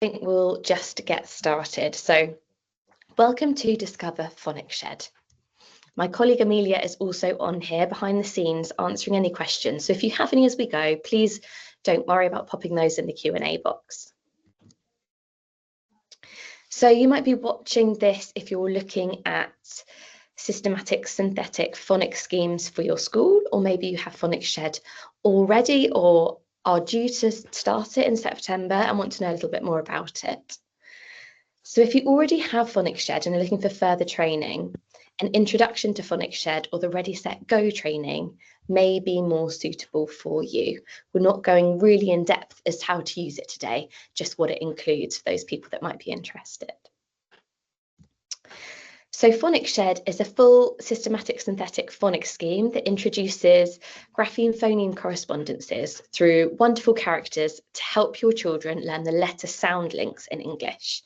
think we'll just get started. So welcome to Discover Phonics Shed. My colleague Amelia is also on here behind the scenes answering any questions. So if you have any as we go, please don't worry about popping those in the Q&A box. So you might be watching this if you're looking at systematic synthetic phonics schemes for your school, or maybe you have Phonics Shed already or are due to start it in September and want to know a little bit more about it. So if you already have Phonics Shed and are looking for further training, an introduction to Phonics Shed or the Ready, Set, Go training may be more suitable for you. We're not going really in depth as to how to use it today, just what it includes for those people that might be interested. So Phonics Shed is a full systematic synthetic phonics scheme that introduces Grapheme-Phoneme Correspondances through wonderful characters to help your children learn the letter sound links in English.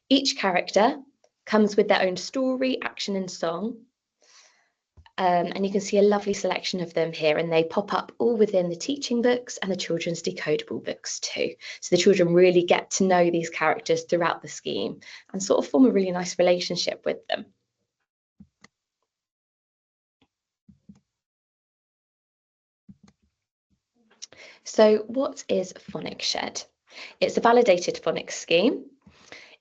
Each character comes with their own story, action and song. And you can see a lovely selection of them here, and they pop up all within the teaching books and the children's decodable books too. So the children really get to know these characters throughout the scheme and sort of form a really nice relationship with them. So what is Phonics Shed? It's a validated phonics scheme.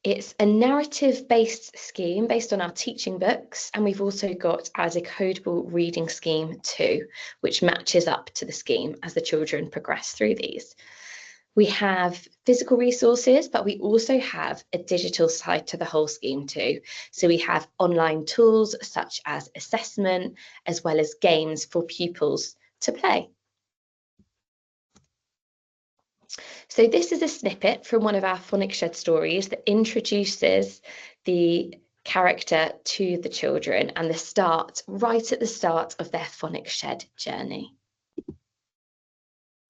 It's a narrative-based scheme based on our teaching books, and we've also got our decodable reading scheme too, which matches up to the scheme as the children progress through these. We have physical resources, but we also have a digital side to the whole scheme too. So we have online tools such as assessment, as well as games for pupils to play. So this is a snippet from one of our Phonics Shed stories that introduces the character to the children and the start, right at the start of their Phonics Shed journey.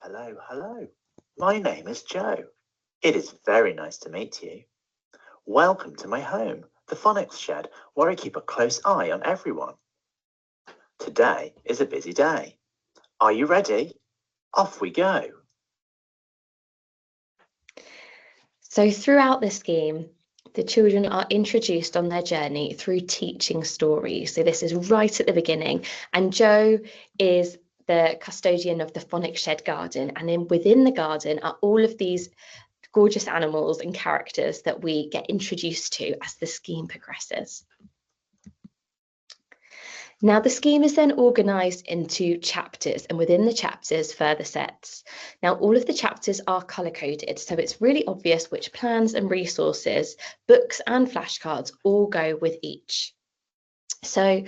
Hello, hello. My name is Joe. It is very nice to meet you. Welcome to my home, the Phonics Shed, where I keep a close eye on everyone. Today is a busy day. Are you ready? Off we go. So throughout the scheme, the children are introduced on their journey through teaching stories. So this is right at the beginning, and Joe is the custodian of the Phonics Shed garden, and then within the garden are all of these gorgeous animals and characters that we get introduced to as the scheme progresses. Now the scheme is then organised into chapters, and within the chapters further sets. Now all of the chapters are colour-coded, so it's really obvious which plans and resources, books and flashcards all go with each. So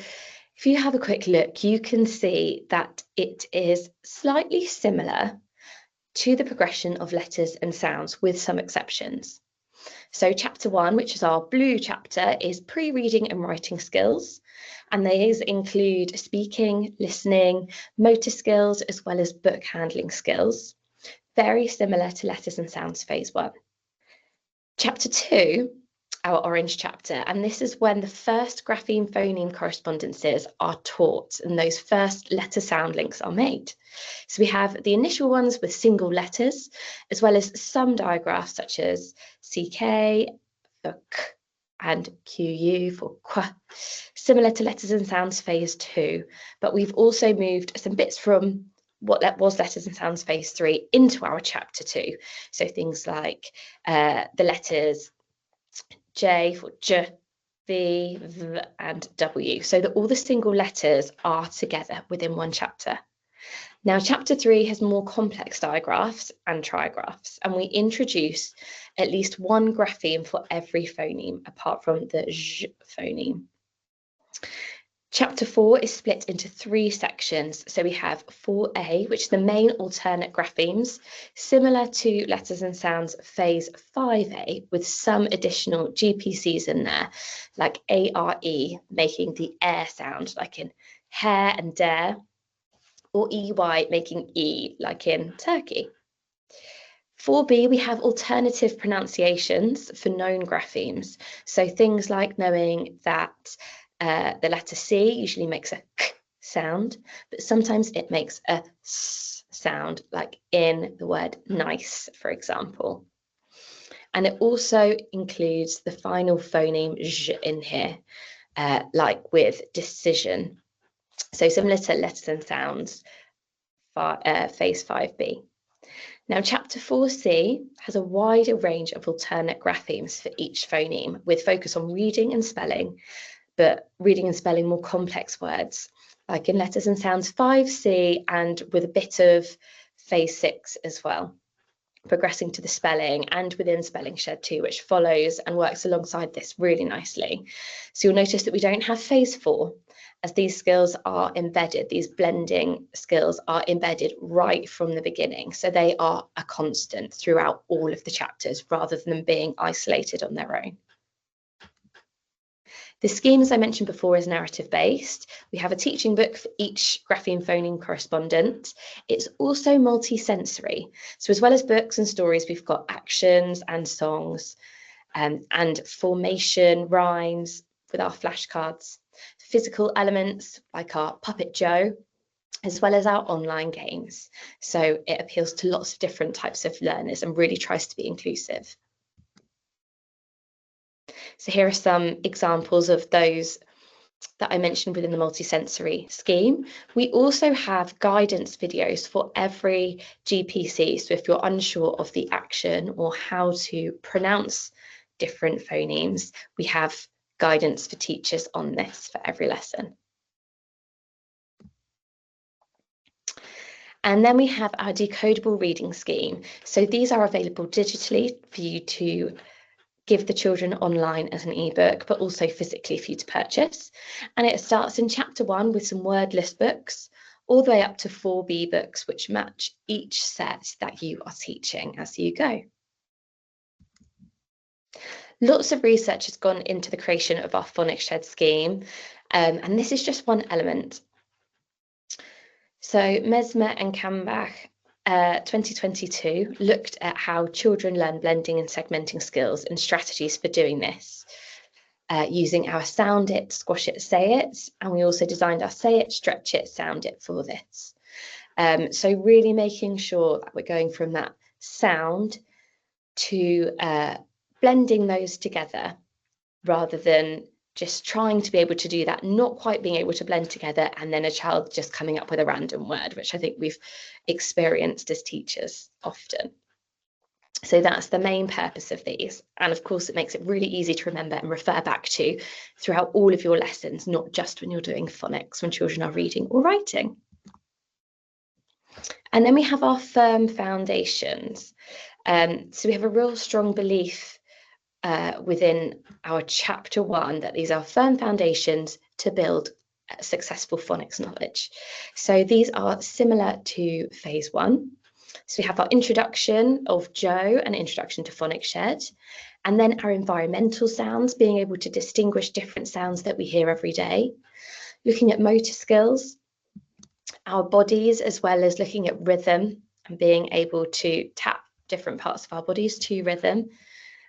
if you have a quick look, you can see that it is slightly similar to the progression of letters and sounds with some exceptions. So chapter 1, which is our blue chapter, is pre-reading and writing skills. And these include speaking, listening, motor skills, as well as book handling skills. Very similar to letters and sounds phase 1. Chapter 2, our orange chapter, and this is when the first Grapheme-Phoneme correspondances are taught and those first letter sound links are made. So we have the initial ones with single letters, as well as some digraphs such as CK for K and QU for Qu, similar to letters and sounds phase 2, but we've also moved some bits from what was letters and sounds phase 3 into our chapter 2. So things like the letters J for J, V, V and W, so that all the single letters are together within one chapter. Now, chapter 3 has more complex digraphs and trigraphs, and we introduce at least one grapheme for every phoneme, apart from the J phoneme. Chapter 4 is split into 3 sections. So we have 4A, which is the main alternate graphemes, similar to letters and sounds phase 5A, with some additional GPCs in there, like ARE, making the air sound, like in hair and dare, or EY, making E, like in turkey. 4B, we have alternative pronunciations for known graphemes. So things like knowing that the letter C usually makes a K sound, but sometimes it makes a S sound, like in the word nice, for example. And it also includes the final phoneme zh in here, like with decision. So similar to letters and sounds, phase 5B. Now, chapter 4C has a wider range of alternate graphemes for each phoneme, with focus on reading and spelling, but reading and spelling more complex words, like in letters and sounds 5C, and with a bit of phase 6 as well, progressing to the spelling, and within Spelling Shed too, which follows and works alongside this really nicely. So you'll notice that we don't have phase 4, as these skills are embedded, these blending skills are embedded right from the beginning. So they are a constant throughout all of the chapters rather than them being isolated on their own. The scheme, as I mentioned before, is narrative-based. We have a teaching book for each Grapheme-Phoneme correspondent. It's also multi-sensory. So as well as books and stories, we've got actions and songs, and formation, rhymes with our flashcards, physical elements like our Puppet Joe, as well as our online games. So it appeals to lots of different types of learners and really tries to be inclusive. So here are some examples of those that I mentioned within the multisensory scheme. We also have guidance videos for every GPC. So if you're unsure of the action or how to pronounce different phonemes, we have guidance for teachers on this for every lesson. And then we have our decodable reading scheme. So these are available digitally for you to give the children online as an ebook, but also physically for you to purchase. And it starts in chapter 1 with some word list books, all the way up to 4B books, which match each set that you are teaching as you go. Lots of research has gone into the creation of our Phonics Shed scheme, and this is just one element. So Mesmer and Kambach 2022 looked at how children learn blending and segmenting skills and strategies for doing this, using our Sound It, Squash It, Say It, and we also designed our Say It, Stretch It, Sound It for this. So really making sure that we're going from that sound to blending those together rather than just trying to be able to do that, not quite being able to blend together, and then a child just coming up with a random word, which I think we've experienced as teachers often. So that's the main purpose of these. And of course, it makes it really easy to remember and refer back to throughout all of your lessons, not just when you're doing phonics, when children are reading or writing. And then we have our firm foundations. So we have a real strong belief within our chapter 1 that these are firm foundations to build successful phonics knowledge. So these are similar to phase 1. So we have our introduction of Joe and introduction to Phonics Shed, and then our environmental sounds, being able to distinguish different sounds that we hear every day, looking at motor skills, our bodies, as well as looking at rhythm and being able to tap different parts of our bodies to rhythm.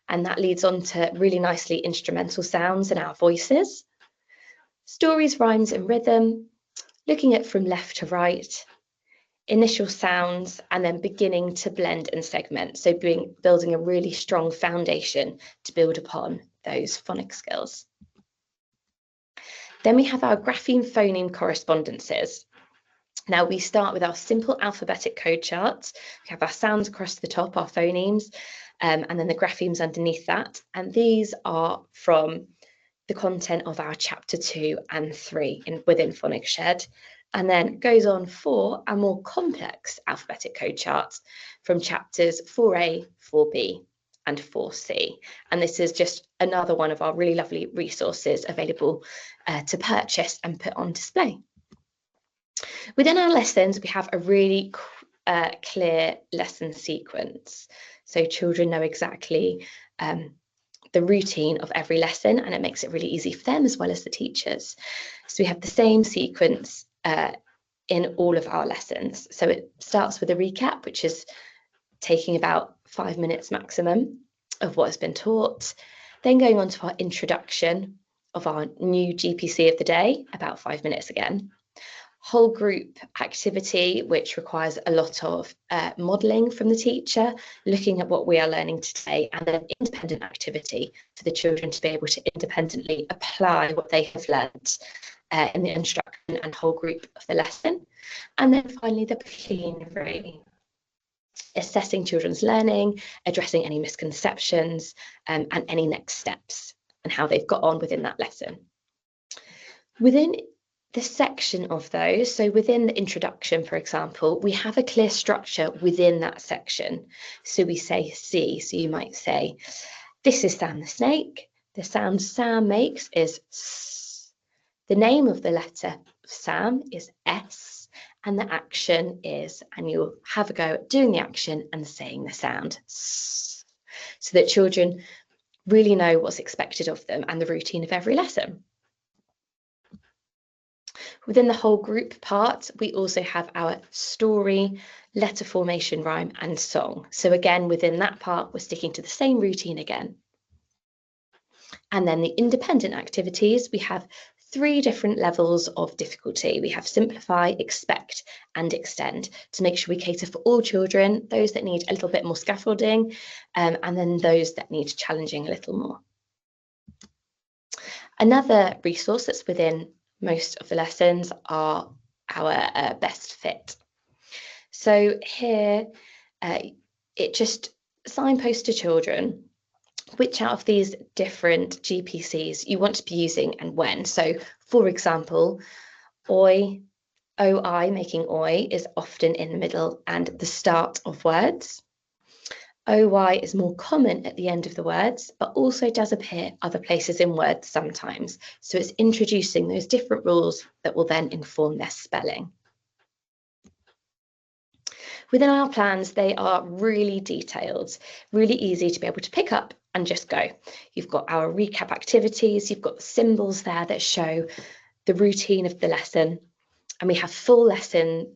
And that leads on to really nicely instrumental sounds and our voices, stories, rhymes and rhythm, looking at from left to right, initial sounds, and then beginning to blend and segment. So building a really strong foundation to build upon those phonics skills. Then we have our Grapheme-Phoneme Correspondances. Now we start with our simple alphabetic code charts. We have our sounds across the top, our phonemes, and then the graphemes underneath that. And these are from the content of our chapter 2 and 3 within Phonics Shed. And then goes on for a more complex alphabetic code charts from chapters 4A, 4B, and 4C. And this is just another one of our really lovely resources available to purchase and put on display. Within our lessons, we have a really clear lesson sequence. So children know exactly the routine of every lesson, and it makes it really easy for them as well as the teachers. So we have the same sequence in all of our lessons. So it starts with a recap, which is taking about 5 minutes maximum of what has been taught, then going on to our introduction of our new GPC of the day, about 5 minutes again, whole group activity, which requires a lot of modelling from the teacher, looking at what we are learning today, and then independent activity for the children to be able to independently apply what they have learnt in the instruction and whole group of the lesson. And then finally, the plenary, assessing children's learning, addressing any misconceptions and any next steps and how they've got on within that lesson. Within the section of those, so within the introduction, for example, we have a clear structure within that section. So we say see, so you might say, this is Sam the snake. The sound Sam makes is S. The name of the letter Sam is S, and the action is, and you'll have a go at doing the action and saying the sound S, so that children really know what's expected of them and the routine of every lesson. Within the whole group part, we also have our story, letter formation, rhyme and song. So again, within that part, we're sticking to the same routine again. And then the independent activities, we have 3 different levels of difficulty. We have simplify, expect and extend to make sure we cater for all children, those that need a little bit more scaffolding, and then those that need challenging a little more. Another resource that's within most of the lessons are our best fit. So here it just signposts to children which out of these different GPCs you want to be using and when. So for example, OI, making OI, is often in the middle and the start of words. OY is more common at the end of the words, but also does appear other places in words sometimes. So it's introducing those different rules that will then inform their spelling. Within our plans, they are really detailed, really easy to be able to pick up and just go. You've got our recap activities, you've got the symbols there that show the routine of the lesson, and we have full lesson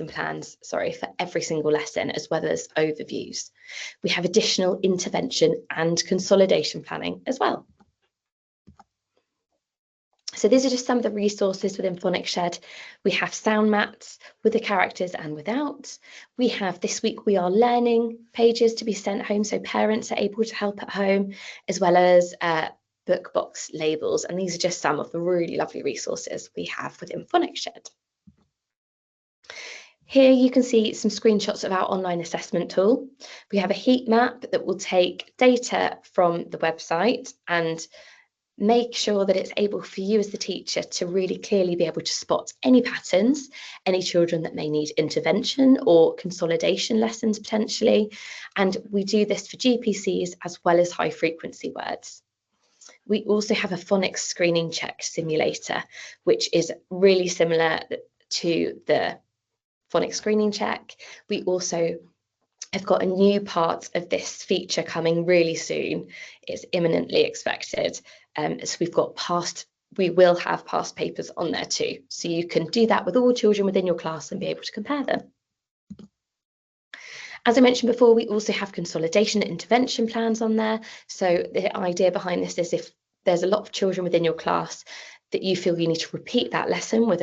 plans, for every single lesson, as well as overviews. We have additional intervention and consolidation planning as well. So these are just some of the resources within Phonics Shed. We have sound mats with the characters and without. We have This Week We Are Learning pages to be sent home so parents are able to help at home, as well as book box labels. And these are just some of the really lovely resources we have within Phonics Shed. Here you can see some screenshots of our online assessment tool. We have a heat map that will take data from the website and make sure that it's able for you as the teacher to really clearly be able to spot any patterns, any children that may need intervention or consolidation lessons potentially. And we do this for GPCs as well as high frequency words. We also have a phonics screening check simulator, which is really similar to the phonics screening check. We also have got a new part of this feature coming really soon. It's imminently expected. So we will have past papers on there too. So you can do that with all children within your class and be able to compare them. As I mentioned before, we also have consolidation intervention plans on there. So the idea behind this is if there's a lot of children within your class that you feel you need to repeat that lesson with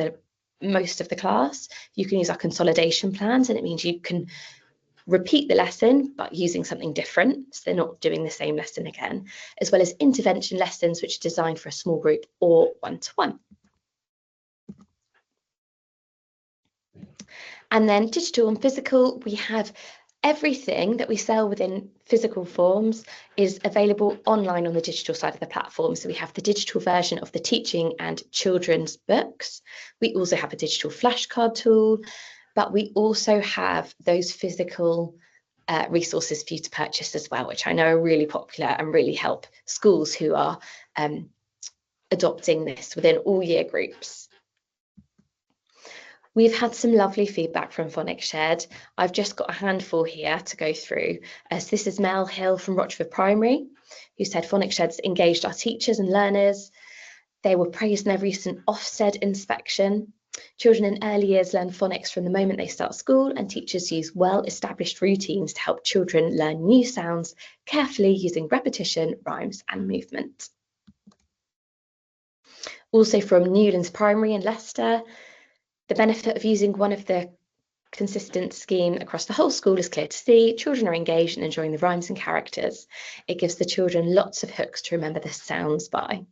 most of the class, you can use our consolidation plans, and it means you can repeat the lesson but using something different, so they're not doing the same lesson again, as well as intervention lessons which are designed for a small group or one-to-one. And then digital and physical, we have everything that we sell within physical forms is available online on the digital side of the platform. So we have the digital version of the teaching and children's books. We also have a digital flashcard tool, but we also have those physical resources for you to purchase as well, which I know are really popular and really help schools who are adopting this within all year groups. We've had some lovely feedback from Phonics Shed. I've just got a handful here to go through. So this is Mel Hill from Rochford Primary, who said Phonics Shed's engaged our teachers and learners. They were praised in their recent Ofsted inspection. Children in early years learn phonics from the moment they start school, and teachers use well-established routines to help children learn new sounds carefully using repetition, rhymes and movement. Also from Newlands Primary in Leicester, The benefit of using one of the consistent scheme across the whole school is clear to see. Children are engaged and enjoying the rhymes and characters. It gives the children lots of hooks to remember the sounds by.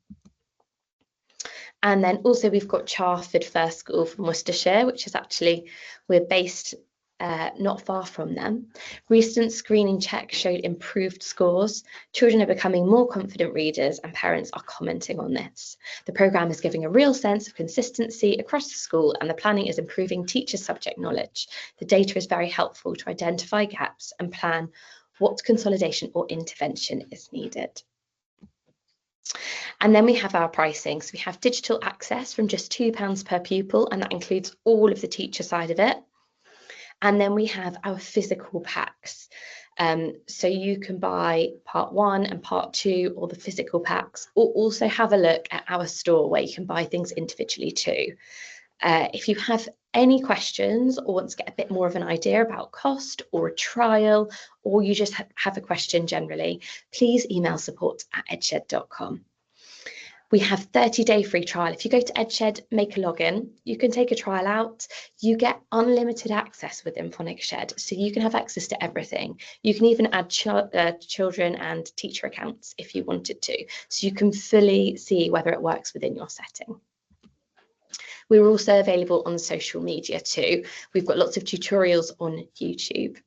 And then also we've got Charford First School from Worcestershire, which is actually, we're based not far from them. Recent screening checks showed improved scores. Children are becoming more confident readers and parents are commenting on this. The programme is giving a real sense of consistency across the school and the planning is improving teachers' subject knowledge. The data is very helpful to identify gaps and plan what consolidation or intervention is needed. And then we have our pricing. So we have digital access from just £2 per pupil, and that includes all of the teacher side of it. And then we have our physical packs. So you can buy part 1 and part 2 or the physical packs, or also have a look at our store where you can buy things individually too. If you have any questions or want to get a bit more of an idea about cost or a trial, or you just have a question generally, please email support@edshed.com. We have 30-day free trial. If you go to Edshed, make a login, you can take a trial out. You get unlimited access within Phonics Shed, so you can have access to everything. You can even add children and teacher accounts if you wanted to, so you can fully see whether it works within your setting. We're also available on social media too. We've got lots of tutorials on YouTube.